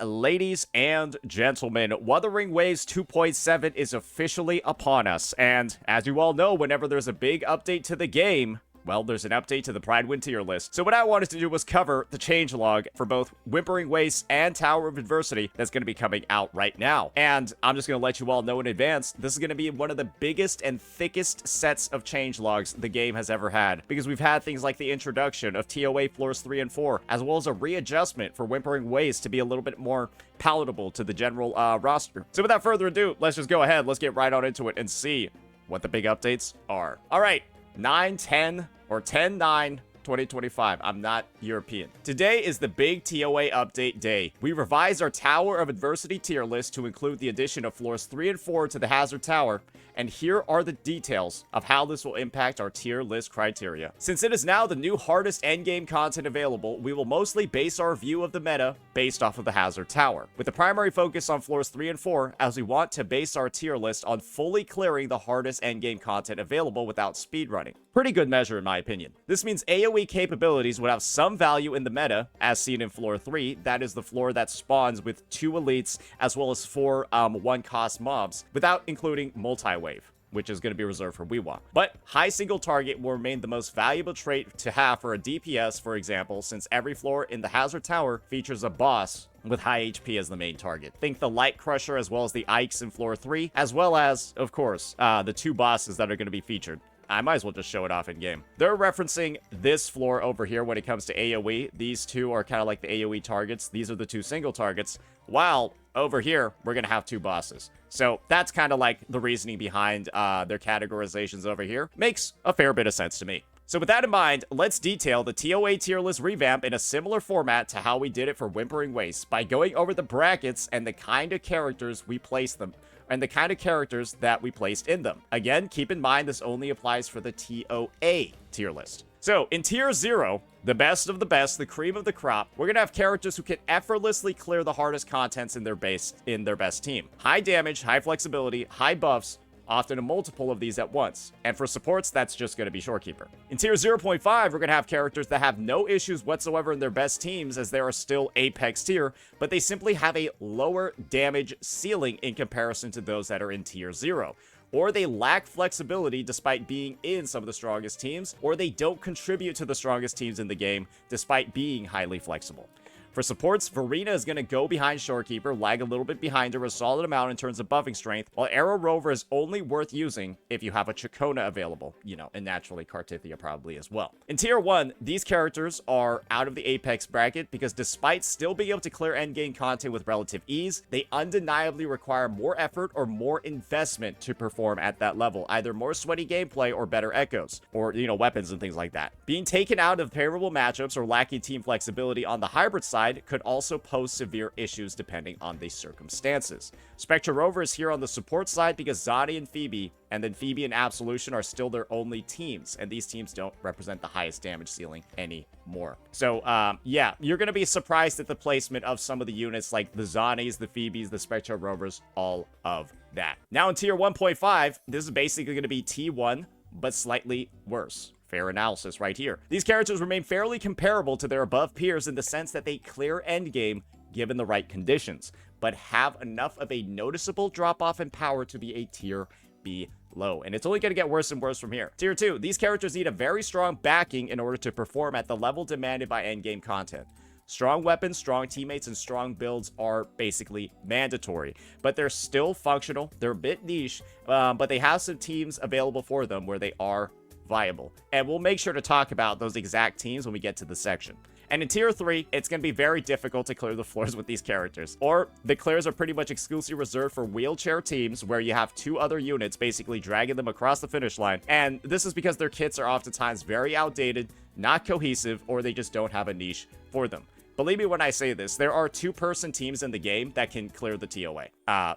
Ladies and gentlemen, Wuthering Waves 2.7 is officially upon us, and as you all know, whenever there's a big update to the game, well, there's an update to the Prydwen tier list. So what I wanted to do was cover the changelog for both Whimpering Wastes and Tower of Adversity that's going to be coming out right now. And I'm just going to let you all know in advance, this is going to be one of the biggest and thickest sets of changelogs the game has ever had. Because we've had things like the introduction of ToA floors 3 and 4, as well as a readjustment for Whimpering Wastes to be a little bit more palatable to the general roster. So without further ado, let's just go ahead, let's get right on into it and see what the big updates are. All right. 9/10 or 10/9 2025. I'm not European. Today is the big ToA update day. We revised our Tower of Adversity tier list to include the addition of floors 3 and 4 to the Hazard Tower, and here are the details of how this will impact our tier list criteria. Since it is now the new hardest endgame content available, we will mostly base our view of the meta based off of the Hazard Tower, with the primary focus on floors 3 and 4, as we want to base our tier list on fully clearing the hardest endgame content available without speedrunning. Pretty good measure in my opinion. This means AoE capabilities would have some value in the meta, as seen in floor 3, that is the floor that spawns with 2 elites as well as 4 1-cost mobs, without including multi-wave, which is going to be reserved for WhiWa. But high single target will remain the most valuable trait to have for a DPS, for example, since every floor in the Hazard Tower features a boss with high HP as the main target. Think the Light Crusher as well as the Ikes in floor 3, as well as, of course, the 2 bosses that are going to be featured. I might as well just show it off in game. They're referencing this floor over here when it comes to AoE. These two are kind of like the AoE targets. These are the 2 single targets, while over here, we're going to have 2 bosses. So that's kind of like the reasoning behind their categorizations over here. Makes a fair bit of sense to me. So with that in mind, let's detail the ToA tier list revamp in a similar format to how we did it for Whimpering Wastes by going over the brackets and the kind of characters we place them and the kind of characters that we placed in them. Again, keep in mind this only applies for the ToA tier list. So in tier 0, the best of the best, the cream of the crop, we're gonna have characters who can effortlessly clear the hardest contents in their best team. High damage, high flexibility, high buffs, often a multiple of these at once. And for supports, that's just going to be Shorekeeper. In tier 0.5, we're going to have characters that have no issues whatsoever in their best teams, as they are still Apex tier, but they simply have a lower damage ceiling in comparison to those that are in tier 0. Or they lack flexibility despite being in some of the strongest teams, or they don't contribute to the strongest teams in the game despite being highly flexible. For supports, Verena is going to go behind Shorekeeper, lag a little bit behind her a solid amount in terms of buffing strength, while Arrow Rover is only worth using if you have a Chacona available, and naturally Kartithia probably as well. In tier 1, these characters are out of the Apex bracket because despite still being able to clear endgame content with relative ease, they undeniably require more effort or more investment to perform at that level, either more sweaty gameplay or better echoes, or, weapons and things like that. Being taken out of favorable matchups or lacking team flexibility on the hybrid side could also pose severe issues depending on the circumstances. Spectre Rover is here on the support side because Zani and Phoebe, and then Phoebe and Absolution are still their only teams, and these teams don't represent the highest damage ceiling anymore. So, yeah, you're going to be surprised at the placement of some of the units like the Zanis, the Phoebes, the Spectre Rovers, all of that. Now in tier 1.5, this is basically going to be T1, but slightly worse. Fair analysis right here. These characters remain fairly comparable to their above peers in the sense that they clear endgame given the right conditions, but have enough of a noticeable drop-off in power to be a tier below. And it's only going to get worse and worse from here. Tier 2, these characters need a very strong backing in order to perform at the level demanded by endgame content. Strong weapons, strong teammates, and strong builds are basically mandatory, but they're still functional. They're a bit niche, but they have some teams available for them where they are viable. And we'll make sure to talk about those exact teams when we get to the section. And in tier 3, it's going to be very difficult to clear the floors with these characters. Or the clears are pretty much exclusively reserved for wheelchair teams where you have 2 other units basically dragging them across the finish line. And this is because their kits are oftentimes very outdated, not cohesive, or they just don't have a niche for them. Believe me when I say this, there are 2-person teams in the game that can clear the ToA.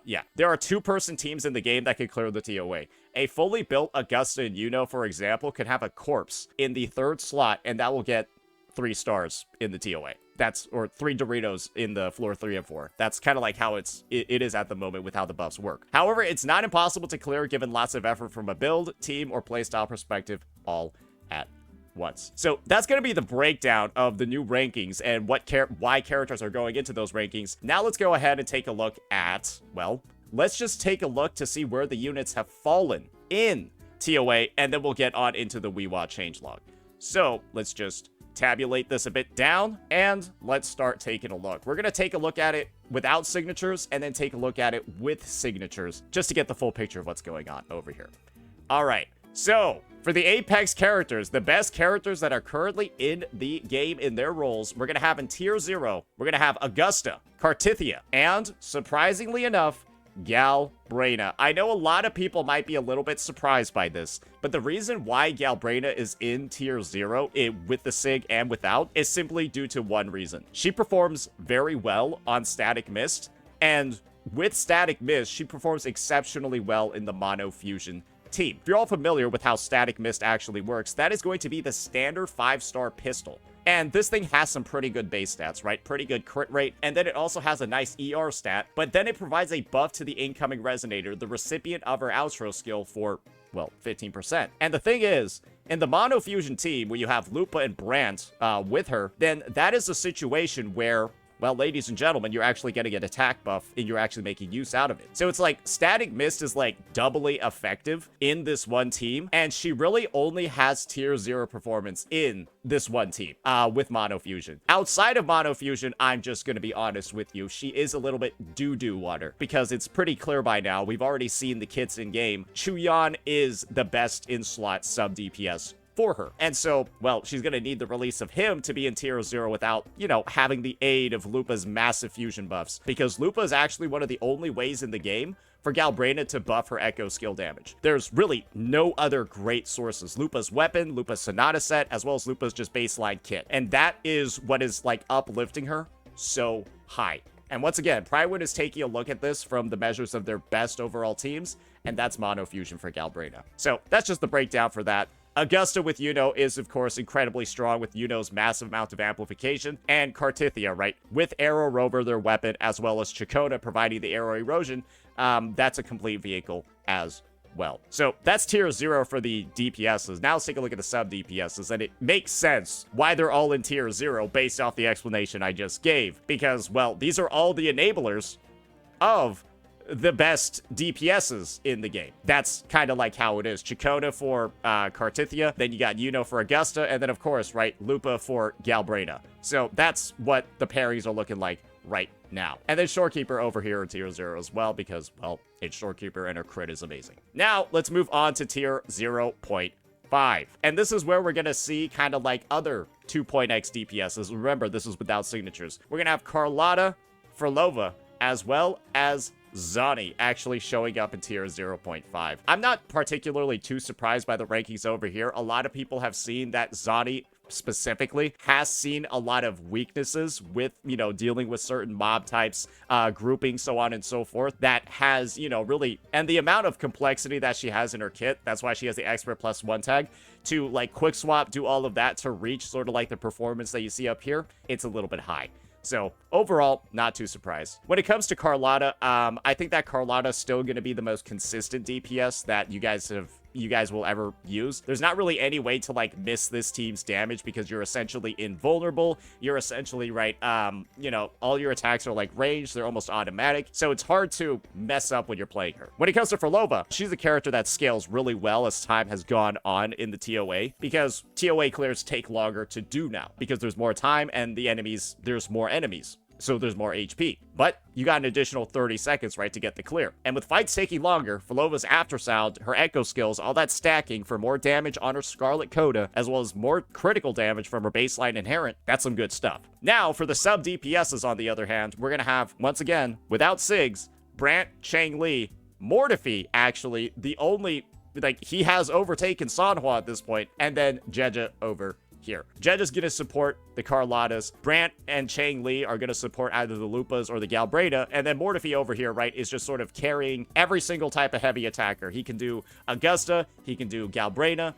Yeah, there are 2-person teams in the game that can clear the ToA. A fully built Augusta and Yuno, for example, can have a corpse in the 3rd slot, and that will get 3 stars in the ToA. Or 3 Doritos in the floor 3 and 4. That's kind of like how it is at the moment with how the buffs work. However, it's not impossible to clear given lots of effort from a build, team, or playstyle perspective all at once. So that's going to be the breakdown of the new rankings and why characters are going into those rankings. Now let's go ahead and take a look at, well, let's just take a look to see where the units have fallen in ToA, and then we'll get on into the WhiWa Changelog. So let's just tabulate this a bit down, and let's start taking a look. We're going to take a look at it without signatures, and then take a look at it with signatures, just to get the full picture of what's going on over here. All right, so for the Apex characters, the best characters that are currently in the game in their roles, we're going to have in Tier 0, we're going to have Augusta, Cartithia, and surprisingly enough, Galbrena. I know a lot of people might be a little bit surprised by this, but the reason why Galbrena is in Tier 0 with the SIG and without is simply due to one reason. She performs very well on Static Mist, and with Static Mist, she performs exceptionally well in the Mono Fusion team. If you're all familiar with how Static Mist actually works, that is going to be the standard 5-star pistol. And this thing has some pretty good base stats, right? Pretty good crit rate. And then it also has a nice ER stat. But then it provides a buff to the incoming resonator, the recipient of her outro skill for, well, 15%. And the thing is, in the Mono Fusion team, where you have Lupa and Brandt with her, then that is a situation where, well, ladies and gentlemen, you're actually getting an attack buff and you're actually making use out of it. So it's like Static Mist is like doubly effective in this one team, and she really only has Tier 0 performance in this one team with Mono Fusion. Outside of Mono Fusion, I'm just going to be honest with you, she is a little bit doo-doo water, because it's pretty clear by now, we've already seen the kits in game, Chuyan is the best in-slot sub-DPS for her. And so, well, she's going to need the release of him to be in Tier 0 without, you know, having the aid of Lupa's massive fusion buffs. Because Lupa is actually one of the only ways in the game for Galbrena to buff her Echo skill damage. There's really no other great sources. Lupa's weapon, Lupa's Sonata set, as well as Lupa's just baseline kit. And that is what is, like, uplifting her so high. And once again, Prydwen is taking a look at this from the measures of their best overall teams, and that's Mono Fusion for Galbrena. So that's just the breakdown for that. Augusta with Yuno is, of course, incredibly strong with Yuno's massive amount of amplification, and Cartithia, right, with Arrow Rover, their weapon, as well as Chakota providing the arrow erosion, that's a complete vehicle as well. So that's Tier 0 for the DPSs. Now let's take a look at the sub-DPSs, and it makes sense why they're all in Tier 0 based off the explanation I just gave, because, well, these are all the enablers of the best DPSs in the game. That's kind of like how it is. Chakota for Cartithia, then you got Yuno for Augusta, and then of course, right, Lupa for Galbrena. So that's what the pairings are looking like right now. And then Shorekeeper over here in Tier 0 as well, because, well, it's Shorekeeper and her crit is amazing. Now, let's move on to Tier 0.5. And this is where we're going to see kind of like other 2.x DPSs. Remember, this is without signatures. We're going to have Carlotta, Frolova, as well as Zani actually showing up in Tier 0.5. I'm not particularly too surprised by the rankings over here. A lot of people have seen that Zani specifically has seen a lot of weaknesses with, you know, dealing with certain mob types, grouping, so on and so forth, that has, you know, really, and the amount of complexity that she has in her kit, that's why she has the Expert +1 tag, to like quick swap, do all of that to reach sort of like the performance that you see up here, it's a little bit high. So overall, not too surprised. When it comes to Carlotta, I think that Carlotta's still going to be the most consistent DPS that you guys will ever use. There's not really any way to like miss this team's damage because you're essentially invulnerable. You're essentially, right, you know, all your attacks are like ranged. They're almost automatic. So it's hard to mess up when you're playing her. When it comes to Frolova, she's a character that scales really well as time has gone on in the ToA, because ToA clears take longer to do now because there's more time and there's more enemies. So there's more HP. But you got an additional 30 seconds, right, to get the clear. And with fights taking longer, Frolova's After Sound, her Echo skills, all that stacking for more damage on her Scarlet Coda, as well as more critical damage from her baseline Inherent, that's some good stuff. Now, for the sub-DPSs, on the other hand, we're going to have, once again, without SIGs, Brandt, Changli, Mortefi, actually, the only, like, he has overtaken Sanhua at this point, and then Jeja over here. Jeja's going to support the Carlottas. Brant and Chang Li are going to support either the Lupas or the Galbrena, and then Mortefi over here, right, is just sort of carrying every single type of heavy attacker. He can do Augusta, he can do Galbrena,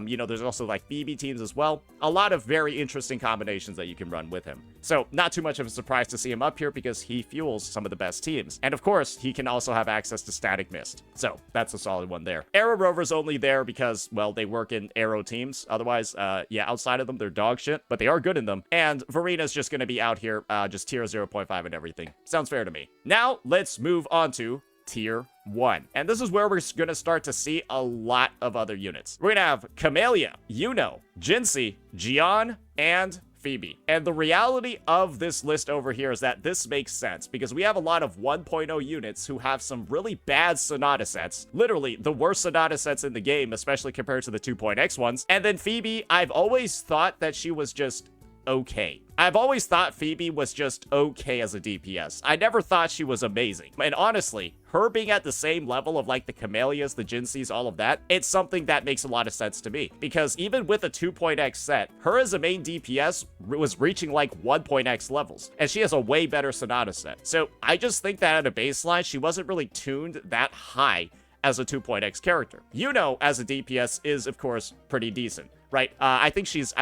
you know, there's also like BB teams as well. A lot of very interesting combinations that you can run with him. So not too much of a surprise to see him up here because he fuels some of the best teams. And of course, he can also have access to Static Mist. So that's a solid one there. Arrow Rover's only there because, well, they work in Arrow teams. Otherwise, yeah, outside of them, they're dog shit, but they are good in them. And Varina's just going to be out here, just tier 0.5 and everything. Sounds fair to me. Now, let's move on to tier 1. And this is where we're going to start to see a lot of other units. We're going to have Camellia, Yuno, Jinxie, Gian, and Phoebe. And the reality of this list over here is that this makes sense because we have a lot of 1.0 units who have some really bad Sonata sets. Literally, the worst Sonata sets in the game, especially compared to the 2.x ones. And then Phoebe, I've always thought that she was just okay. I've always thought Phoebe was just okay as a DPS. I never thought she was amazing. And honestly, her being at the same level of like the Camellias, the Jinxies, all of that, it's something that makes a lot of sense to me. Because even with a 2.x set, her as a main DPS was reaching like 1.x levels. And she has a way better Sonata set. So I just think that at a baseline, she wasn't really tuned that high as a 2.x character. Yuno as a DPS is, of course, pretty decent. Right, I think she's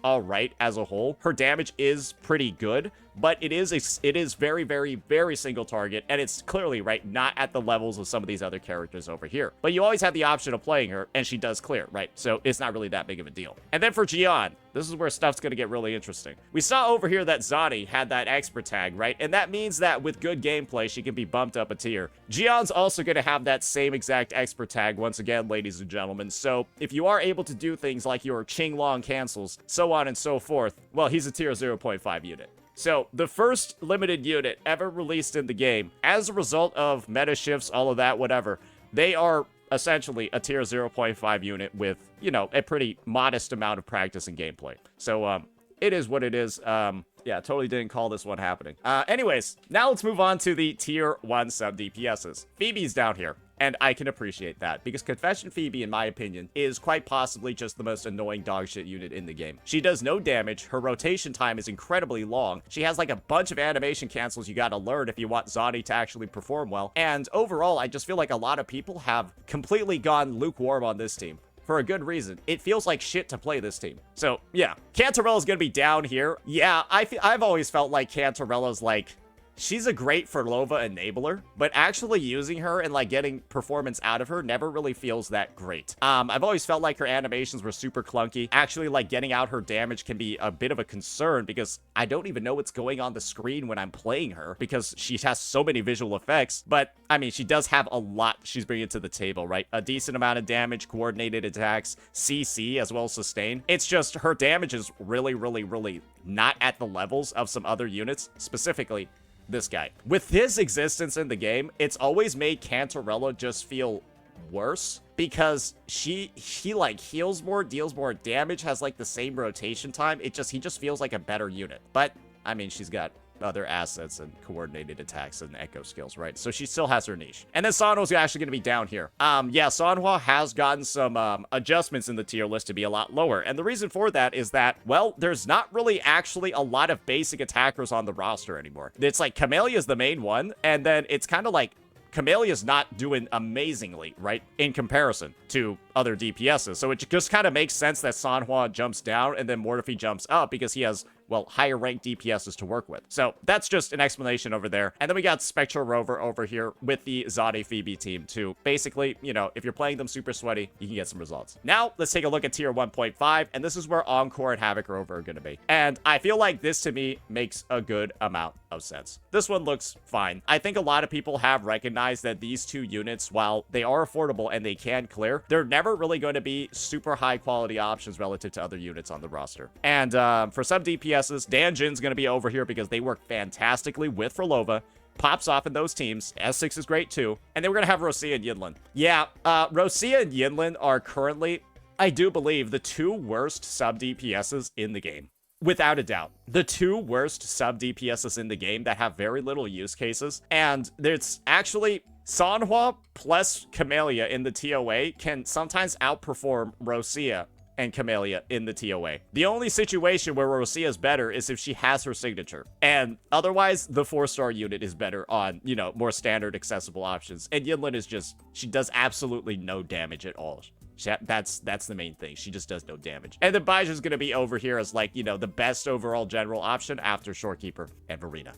all right as a whole. Her damage is pretty good, but it is very, very, very single target, and it's clearly, right, not at the levels of some of these other characters over here. But you always have the option of playing her, and she does clear, right? So it's not really that big of a deal. And then for Gian, this is where stuff's gonna get really interesting. We saw over here that Zani had that expert tag, right? And that means that with good gameplay, she can be bumped up a tier. Gian's also gonna have that same exact expert tag once again, ladies and gentlemen. So if you are able to do things like your Qinglong cancels, so on and so forth, well, he's a tier 0.5 unit. So, the first limited unit ever released in the game, as a result of meta shifts, all of that, whatever, they are essentially a tier 0.5 unit with, you know, a pretty modest amount of practice and gameplay. So, it is what it is. Yeah, totally didn't call this one happening. Anyways, now let's move on to the tier 1 sub DPSs. Phoebe's down here. And I can appreciate that, because Confession Phoebe, in my opinion, is quite possibly just the most annoying dogshit unit in the game. She does no damage, her rotation time is incredibly long, she has like a bunch of animation cancels you gotta learn if you want Zani to actually perform well, and overall, I just feel like a lot of people have completely gone lukewarm on this team. For a good reason. It feels like shit to play this team. So, yeah. Cantarella's gonna be down here. Yeah, I've always felt like Cantarella's like... she's a great Furlova enabler, but actually using her and like getting performance out of her never really feels that great. I've always felt like her animations were super clunky. Actually, like getting out her damage can be a bit of a concern because I don't even know what's going on the screen when I'm playing her because she has so many visual effects. But I mean, she does have a lot she's bringing to the table, right? A decent amount of damage, coordinated attacks, CC as well as sustain. It's just her damage is really, really, really not at the levels of some other units, specifically this guy. With his existence in the game, it's always made Cantarella just feel worse because he like heals more, deals more damage, has like the same rotation time. He just feels like a better unit. But I mean, she's got other assets and coordinated attacks and echo skills, right? So she still has her niche. And then Sanhwa's actually going to be down here. Yeah, Sanhwa has gotten some adjustments in the tier list to be a lot lower. And the reason for that is that, well, there's not really actually a lot of basic attackers on the roster anymore. It's like Camellia's the main one, and then it's kind of like Camellia's not doing amazingly, right, in comparison to other DPSs. So it just kind of makes sense that Sanhwa jumps down and then Mortefi jumps up because he has, well, higher ranked DPSs to work with. So that's just an explanation over there. And then we got Spectral Rover over here with the Zade Phoebe team too. Basically, you know, if you're playing them super sweaty, you can get some results. Now, let's take a look at tier 1.5, and this is where Encore and Havoc Rover are going to be. And I feel like this, to me, makes a good amount of sense. This one looks fine. I think a lot of people have recognized that these two units, while they are affordable and they can clear, they're never really going to be super high quality options relative to other units on the roster. And for some DPSs, Danjin's going to be over here because they work fantastically with Furlova. Pops off in those teams. S6 is great too. And then we're going to have Rosia and Yinlin. Yeah, Rosia and Yinlin are currently, I do believe, the two worst sub DPSs in the game. Without a doubt. The two worst sub DPSs in the game that have very little use cases. And it's actually Sanhwa plus Camellia in the ToA can sometimes outperform Rosia and Camellia in the ToA. The only situation where Rosea's better is if she has her signature. And otherwise, the 4-star unit is better on, you know, more standard accessible options. And Yinlin is just, she does absolutely no damage at all. That's the main thing. She just does no damage. And then Baiju's gonna be over here as, like, you know, the best overall general option after Shorekeeper and Verena.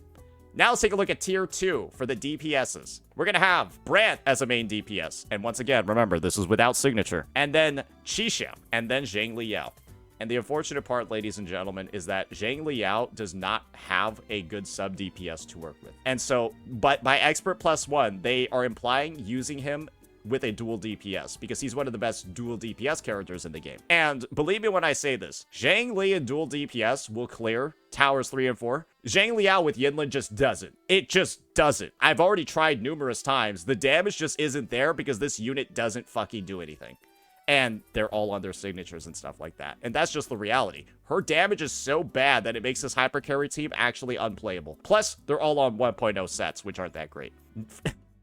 Now let's take a look at tier 2 for the DPSs. We're going to have Brant as a main DPS. And once again, remember, this is without signature. And then Qixia, and then Zhang Liao. And the unfortunate part, ladies and gentlemen, is that Zhang Liao does not have a good sub DPS to work with. And so, but by Expert +1, they are implying using him with a dual DPS, because he's one of the best dual DPS characters in the game. And believe me when I say this, Zhang Li in dual DPS will clear towers 3 and 4. Zhang Liao with Yinlin just doesn't. It just doesn't. I've already tried numerous times. The damage just isn't there because this unit doesn't fucking do anything. And they're all on their signatures and stuff like that. And that's just the reality. Her damage is so bad that it makes this hyper carry team actually unplayable. Plus, they're all on 1.0 sets, which aren't that great.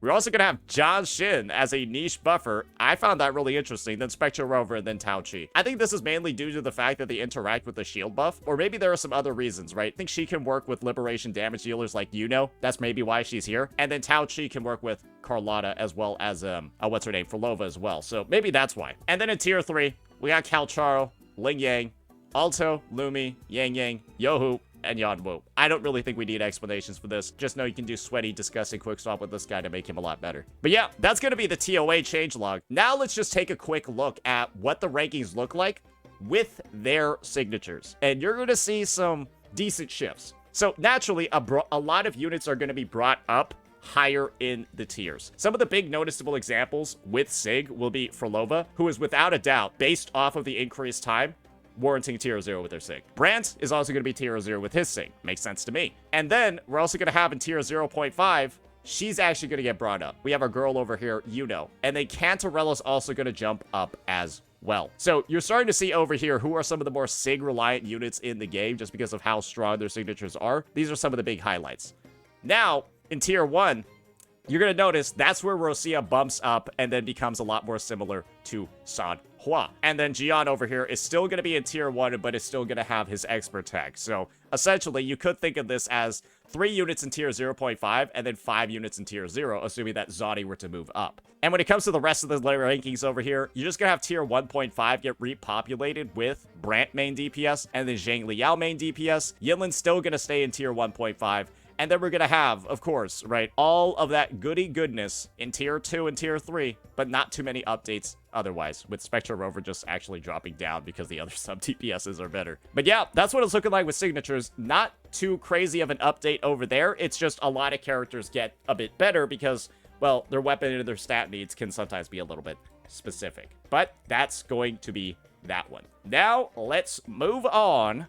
We're also going to have John Shin as a niche buffer. I found that really interesting. Then Spectral Rover and then Tao Chi. I think this is mainly due to the fact that they interact with the shield buff. Or maybe there are some other reasons, right? I think she can work with liberation damage dealers like Yuno. That's maybe why she's here. And then Tao Chi can work with Carlotta as well as, what's her name? Frolova as well. So maybe that's why. And then in tier 3, we got Calcharo, Ling Yang, Alto, Lumi, Yang Yang, Yohu, and Yanwu. I don't really think we need explanations for this. Just know you can do sweaty, disgusting quick swap with this guy to make him a lot better. But yeah, that's going to be the ToA changelog. Now let's just take a quick look at what the rankings look like with their signatures. And you're going to see some decent shifts. So naturally, a lot of units are going to be brought up higher in the tiers. Some of the big noticeable examples with Sig will be Frolova, who is without a doubt, based off of the increased time, warranting tier 0 with their Sig. Brant is also going to be tier 0 with his Sig. Makes sense to me. And then we're also going to have in tier 0.5, she's actually going to get brought up. We have our girl over here, Yuno. And then Cantarella's also going to jump up as well. So you're starting to see over here who are some of the more Sig reliant units in the game just because of how strong their signatures are. These are some of the big highlights. Now, in tier 1, you're going to notice that's where Rosea bumps up and then becomes a lot more similar to San Hua. And then Jian over here is still going to be in tier 1, but is still going to have his expert tag. So essentially, you could think of this as 3 units in tier 0.5 and then 5 units in tier 0, assuming that Zodi were to move up. And when it comes to the rest of the rankings over here, you're just going to have tier 1.5 get repopulated with Brant main DPS and then Zhang Liao main DPS. Yinlin's still going to stay in tier 1.5. And then we're going to have, of course, right, all of that goody goodness in tier 2 and tier 3, but not too many updates otherwise, with Spectral Rover just actually dropping down because the other sub DPSs are better. But yeah, that's what it's looking like with signatures. Not too crazy of an update over there. It's just a lot of characters get a bit better because, well, their weapon and their stat needs can sometimes be a little bit specific. But that's going to be that one. Now, let's move on.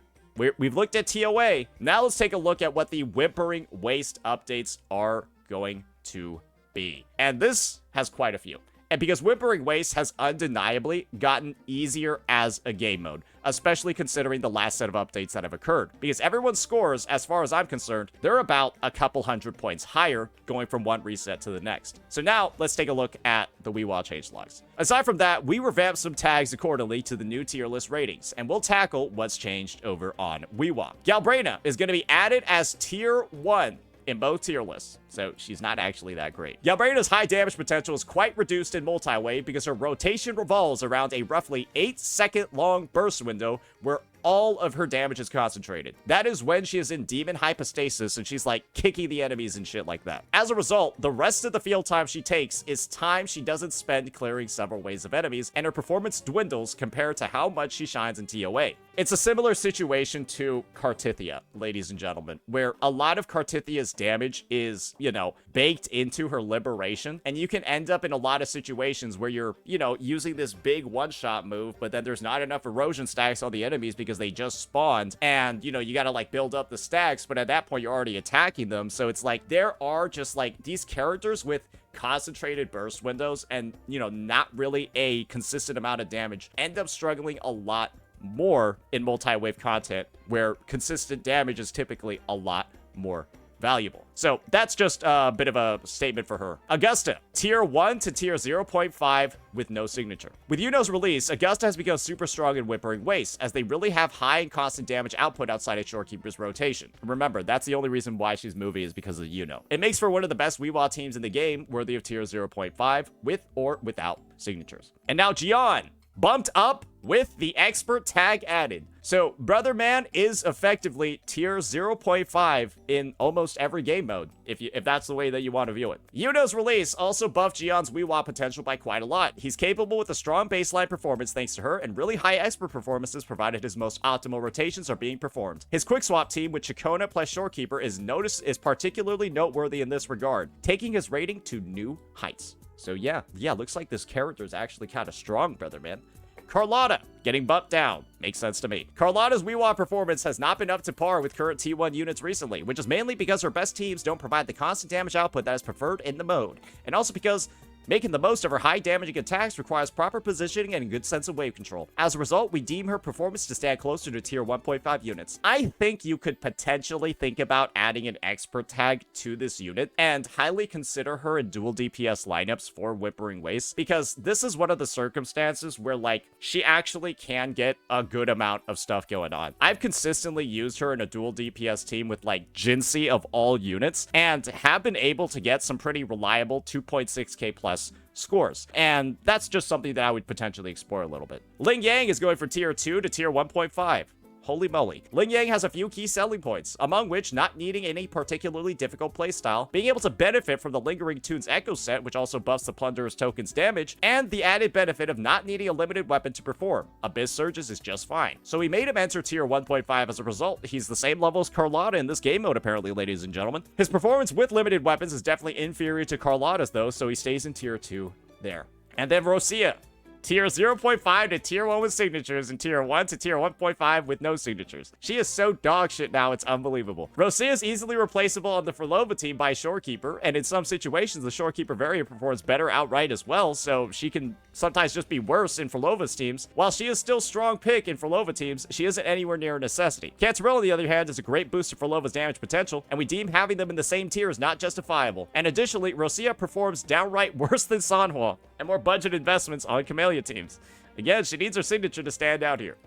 We've looked at ToA. Now let's take a look at what the Whimpering Waste updates are going to be. And this has quite a few. And because Whimpering Wastes has undeniably gotten easier as a game mode, especially considering the last set of updates that have occurred. Because everyone's scores, as far as I'm concerned, they're about a couple hundred points higher going from one reset to the next. So now, let's take a look at the WhiWa Changelogs. Aside from that, we revamped some tags accordingly to the new tier list ratings, and we'll tackle what's changed over on WhiWa. Galbrena is going to be added as tier 1 in both tier lists, so she's not actually that great. Galbrena's high damage potential is quite reduced in multi-wave because her rotation revolves around a roughly 8-second long burst window where all of her damage is concentrated. That is when she is in demon hypostasis and she's like kicking the enemies and shit like that. As a result, the rest of the field time she takes is time she doesn't spend clearing several waves of enemies, and her performance dwindles compared to how much she shines in ToA. It's a similar situation to Kartithia, ladies and gentlemen, where a lot of Kartithia's damage is, you know, baked into her liberation, and you can end up in a lot of situations where you're, you know, using this big one-shot move, but then there's not enough erosion stacks on the enemies because they just spawned, and, you know, you gotta, like, build up the stacks, but at that point, you're already attacking them, so it's like, there are just, like, these characters with concentrated burst windows and, you know, not really a consistent amount of damage end up struggling a lot more in multi-wave content, where consistent damage is typically a lot more valuable. So that's just a bit of a statement for her. Augusta, tier 1 to tier 0.5 with no signature. With Yuno's release, Augusta has become super strong in Whimpering Wastes, as they really have high and constant damage output outside of Shorekeeper's rotation. Remember, that's the only reason why she's moving is because of Yuno. It makes for one of the best WhiWa teams in the game, worthy of tier 0.5 with or without signatures. And now Gian, bumped up with the expert tag added. So Brother Man is effectively tier 0.5 in almost every game mode, if that's the way that you want to view it. Yuno's release also buffed Gian's WhiWa potential by quite a lot. He's capable with a strong baseline performance thanks to her, and really high expert performances provided his most optimal rotations are being performed. His quick swap team with Chacona plus Shorekeeper is particularly noteworthy in this regard, taking his rating to new heights. So yeah, looks like this character is actually kind of strong, Brother Man. Carlotta, getting bumped down. Makes sense to me. Carlotta's WhiWa performance has not been up to par with current T1 units recently, which is mainly because her best teams don't provide the constant damage output that is preferred in the mode, and also because making the most of her high damaging attacks requires proper positioning and a good sense of wave control. As a result, we deem her performance to stand closer to tier 1.5 units. I think you could potentially think about adding an expert tag to this unit and highly consider her in dual DPS lineups for Whimpering Wastes, because this is one of the circumstances where, like, she actually can get a good amount of stuff going on. I've consistently used her in a dual DPS team with, like, Jinsei of all units, and have been able to get some pretty reliable 2.6k plus scores. And that's just something that I would potentially explore a little bit. Ling Yang is going from tier 2 to tier 1.5. Holy moly. Ling Yang has a few key selling points, among which not needing any particularly difficult playstyle, being able to benefit from the Lingering Tunes Echo set, which also buffs the Plunderer's token's damage, and the added benefit of not needing a limited weapon to perform. Abyss Surges is just fine. So we made him enter tier 1.5 as a result. He's the same level as Carlotta in this game mode, apparently, ladies and gentlemen. His performance with limited weapons is definitely inferior to Carlotta's, though, so he stays in tier 2 there. And then Rosia, tier 0.5 to tier 1 with signatures, and tier 1 to tier 1.5 with no signatures. She is so dog shit now, it's unbelievable. Rosia is easily replaceable on the Frolova team by Shorekeeper, and in some situations, the Shorekeeper variant performs better outright as well, so she can sometimes just be worse in Frolova's teams. While she is still strong pick in Frolova teams, she isn't anywhere near a necessity. Cantarell, on the other hand, is a great boost to Frolova's damage potential, and we deem having them in the same tier is not justifiable. And additionally, Rosia performs downright worse than Sanhua, and more budget investments on Camellia teams. Again, she needs her signature to stand out here.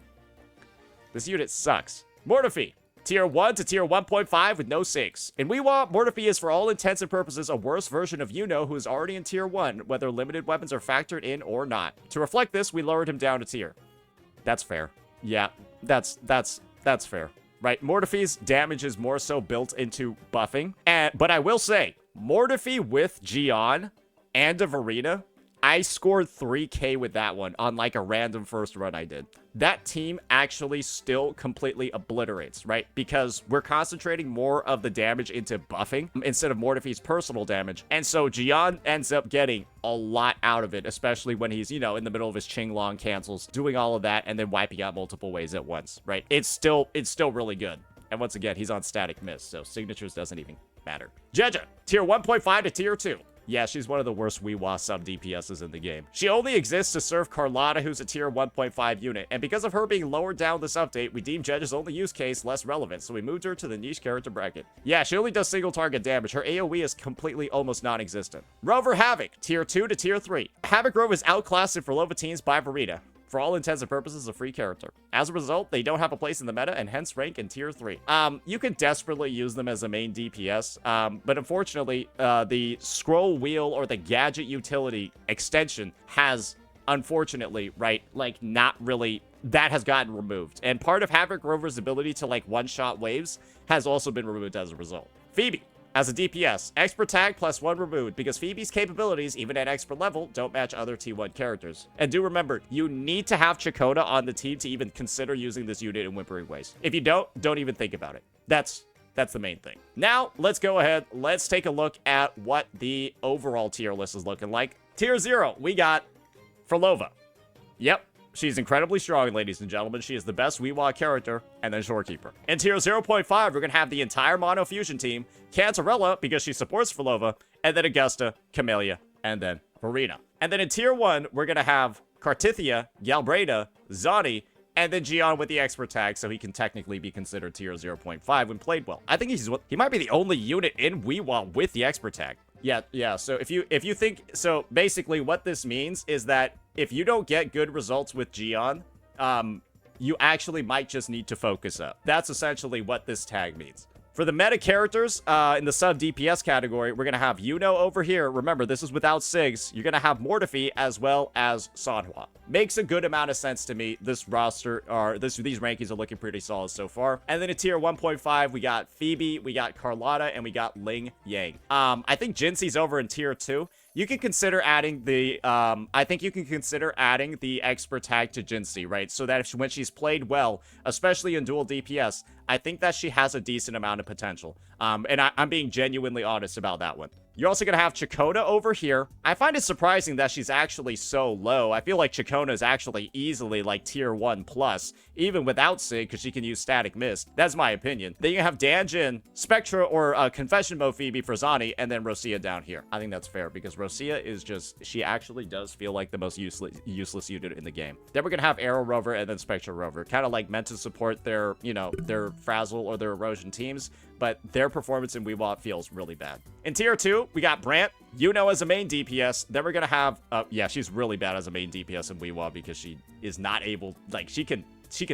This unit sucks. Mortefi, tier 1 to tier 1.5 with no sigs. In WhiWa, Mortefi is for all intents and purposes a worse version of Yuno, who is already in tier 1, whether limited weapons are factored in or not. To reflect this, we lowered him down a tier. That's fair. Yeah, that's fair. Right, Mortefi's damage is more so built into buffing. But I will say, Mortefi with Gian and a Verena, I scored 3k with that one on like a random first run I did. That team actually still completely obliterates, right? Because we're concentrating more of the damage into buffing instead of Mortefi's personal damage. And so Gian ends up getting a lot out of it, especially when he's, you know, in the middle of his Changelog cancels, doing all of that and then wiping out multiple ways at once, right? It's still really good. And once again, he's on static miss, so signatures doesn't even matter. Jeja, tier 1.5 to tier 2. Yeah, she's one of the worst WhiWa sub DPSs in the game. She only exists to serve Carlotta, who's a tier 1.5 unit, and because of her being lowered down this update, we deemed Jeja's only use case less relevant, so we moved her to the niche character bracket. Yeah, she only does single target damage. Her AoE is completely almost non-existent. Rover Havoc, tier 2 to tier 3. Havoc Rover is outclassed in Frolova teams by Verita. For all intents and purposes, a free character. As a result, they don't have a place in the meta and hence rank in tier 3. You can desperately use them as a main DPS, but unfortunately, the scroll wheel or the gadget utility extension has, unfortunately, right, like not really, that has gotten removed. And part of Havoc Rover's ability to like one-shot waves has also been removed as a result. Phoebe. As a DPS, expert tag +1 removed, because Phoebe's capabilities, even at expert level, don't match other T1 characters. And do remember, you need to have Chacona on the team to even consider using this unit in Whimpering Wastes. If you don't even think about it. That's the main thing. Now, let's go ahead. Let's take a look at what the overall tier list is looking like. Tier 0, we got Frolova. Yep. She's incredibly strong, ladies and gentlemen. She is the best WhiWa character, and then Shorekeeper. In tier 0.5, we're going to have the entire Mono Fusion team, Cantarella, because she supports Frolova, and then Augusta, Camellia, and then Verena. And then in tier 1, we're going to have Cartithia, Galbrena, Zani, And then Gion with the expert tag, so he can technically be considered tier 0.5 when played well. I think he might be the only unit in WhiWa with the expert tag. Yeah. So if you think, so basically what this means is that if you don't get good results with Gion, you actually might just need to focus up. That's essentially what this tag means. For the meta characters, in the sub DPS category, we're going to have Yuno over here. Remember, this is without Sigs. You're going to have Mortefi as well as Sanhua. Makes a good amount of sense to me. This roster, or these rankings are looking pretty solid so far. And then in tier 1.5, we got Phoebe, we got Carlotta, and we got Ling Yang. I think Jinxi's over in tier 2. You can consider adding the, I think you can consider adding the expert tag to Jinxie, right? So that when she's played well, especially in dual DPS, I think that she has a decent amount of potential. And I'm being genuinely honest about that one. You're also going to have Chakota over here. I find it surprising that she's actually so low. I feel like Chakota is actually easily like tier 1 plus, even without Sig, because she can use Static Mist. That's my opinion. Then you have Danjin, Spectra, or Confession Mode Phoebe for Zani, and then Rosia down here. I think that's fair, because Rosia is just, she actually does feel like the most useless unit in the game. Then we're going to have Arrow Rover and then Spectra Rover, kind of like meant to support their, you know, their Frazzle or their Erosion teams, but their performance in WhiWa feels really bad. In tier 2, we got Brant, Yuno as a main DPS. Then we're gonna have, yeah, she's really bad as a main DPS in WhiWa because she is not able, like, she can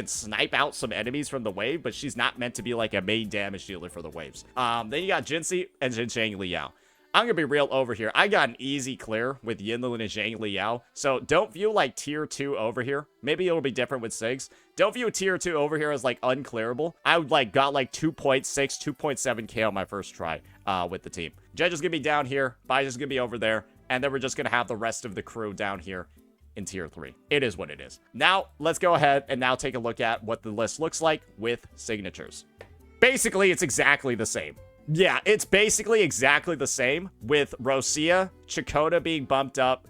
snipe out some enemies from the wave, but she's not meant to be like a main damage dealer for the waves. Then you got Jinxie and Zhang Liao. I'm gonna be real over here. I got an easy clear with Yinlin and Zhang Liao, so don't view like tier 2 over here. Maybe it'll be different with Sigs. Don't view tier 2 over here as like unclearable. I would like got like 2.6, 2.7k on my first try with the team. Judge is gonna be down here, Bai's is gonna be over there, and then we're just gonna have the rest of the crew down here in tier 3. It is what it is. Now, let's go ahead and now take a look at what the list looks like with signatures. Basically, it's exactly the same. Yeah, it's basically exactly the same with Rosia, Chakota being bumped up.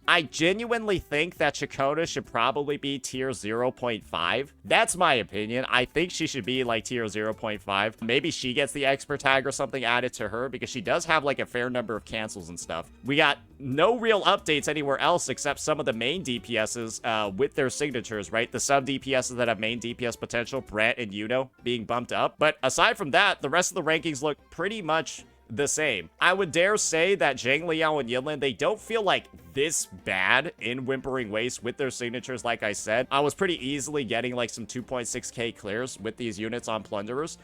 I genuinely think that Chakota should probably be tier 0.5. That's my opinion. I think she should be like tier 0.5. Maybe she gets the expert tag or something added to her because she does have like a fair number of cancels and stuff. We got no real updates anywhere else except some of the main DPSs with their signatures, right? The sub DPSs that have main DPS potential, Brant and Yuno being bumped up. But aside from that, the rest of the rankings look pretty much the same. I would dare say that Zhang Liao and Yinlin, they don't feel like this bad in Whimpering Wastes with their signatures. Like I said, I was pretty easily getting like some 2.6k clears with these units on Plunderers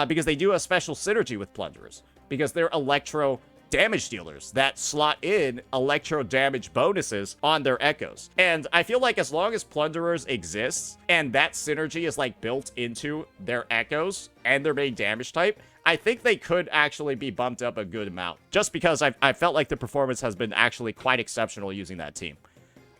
because they do a special synergy with Plunderers because they're electro damage dealers that slot in electro damage bonuses on their echoes. And I feel like as long as Plunderers exists and that synergy is like built into their echoes and their main damage type, I think they could actually be bumped up a good amount just because I felt like the performance has been actually quite exceptional using that team.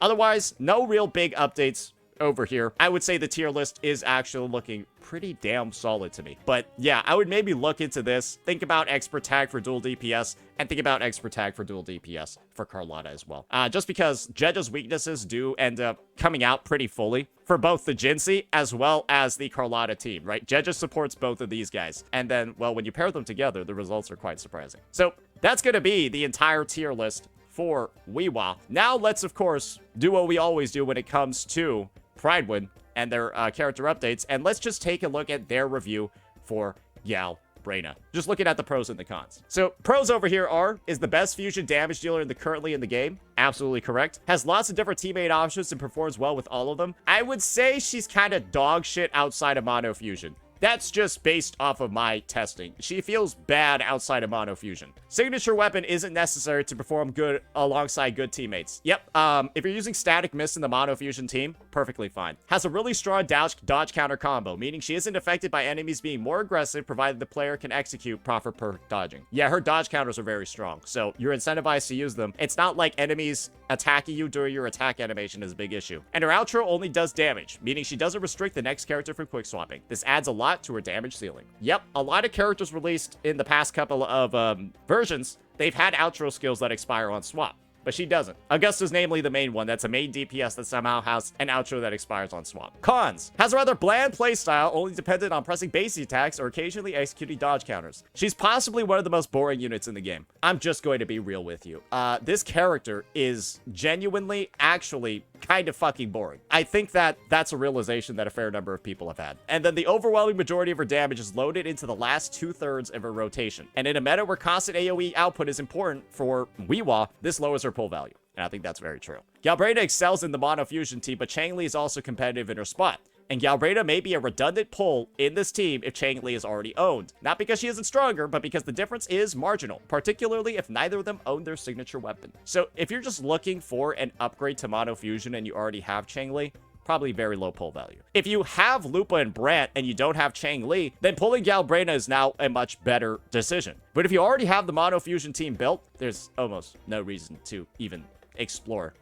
Otherwise, no real big updates over here. I would say the tier list is actually looking pretty damn solid to me. But yeah, I would maybe look into this, think about expert tag for dual DPS, and think about expert tag for dual DPS for Carlotta as well. Just because Jedja's weaknesses do end up coming out pretty fully for both the Jinxie as well as the Carlotta team, right? Jedja supports both of these guys. And then, well, when you pair them together, the results are quite surprising. So that's going to be the entire tier list for WhiWa. Now let's, of course, do what we always do when it comes to Prydwen and their character updates, and let's just take a look at their review for Galbrena. Just looking at the pros and the cons. So pros over here is the best fusion damage dealer currently in the game. Absolutely correct. Has lots of different teammate options and performs well with all of them. I would say she's kind of dog shit outside of mono fusion. That's just based off of my testing. She feels bad outside of mono fusion. Signature weapon isn't necessary to perform good alongside good teammates. Yep, if you're using static mist in the mono fusion team, perfectly fine. Has a really strong dodge counter combo, meaning she isn't affected by enemies being more aggressive provided the player can execute proper perk dodging. Yeah, her dodge counters are very strong, so you're incentivized to use them. It's not like enemies attacking you during your attack animation is a big issue. And her outro only does damage, meaning she doesn't restrict the next character from quick swapping. This adds a lot to her damage ceiling. Yep, a lot of characters released in the past couple of versions, they've had outro skills that expire on swap. but she doesn't. Augusta's namely the main one. That's a main DPS that somehow has an outro that expires on swap. Cons. Has a rather bland playstyle, only dependent on pressing basic attacks or occasionally executing dodge counters. She's possibly one of the most boring units in the game. I'm just going to be real with you. This character is genuinely, actually, kind of fucking boring. I think that that's a realization that a fair number of people have had. And then the overwhelming majority of her damage is loaded into the last 2/3 of her rotation. And in a meta where constant AoE output is important for WhiWa, this lowers her pull value. And I think that's very true. Galbrena excels in the mono fusion team, but Changli is also competitive in her spot. And Galbrena may be a redundant pull in this team if Changli is already owned. Not because she isn't stronger, but because the difference is marginal, particularly if neither of them own their signature weapon. So if you're just looking for an upgrade to mono fusion and you already have Changli, probably very low pull value. If you have Lupa and Brant and you don't have Changli, then pulling Galbrena is now a much better decision. But if you already have the mono fusion team built, there's almost no reason to even explore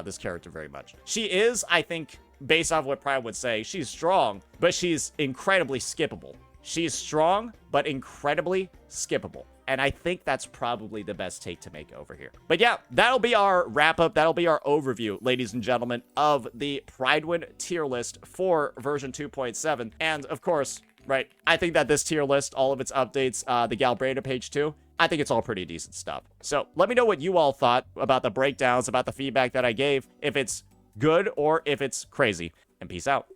this character very much. She is, I think, based off what Pride would say, she's strong, but she's incredibly skippable. She's strong, but incredibly skippable. And I think that's probably the best take to make over here. But yeah, that'll be our wrap-up. That'll be our overview, ladies and gentlemen, of the Prydwen tier list for version 2.7. And of course, right, I think that this tier list, all of its updates, the Galbrena page too, I think it's all pretty decent stuff. So let me know what you all thought about the breakdowns, about the feedback that I gave, if it's good or if it's crazy. And peace out.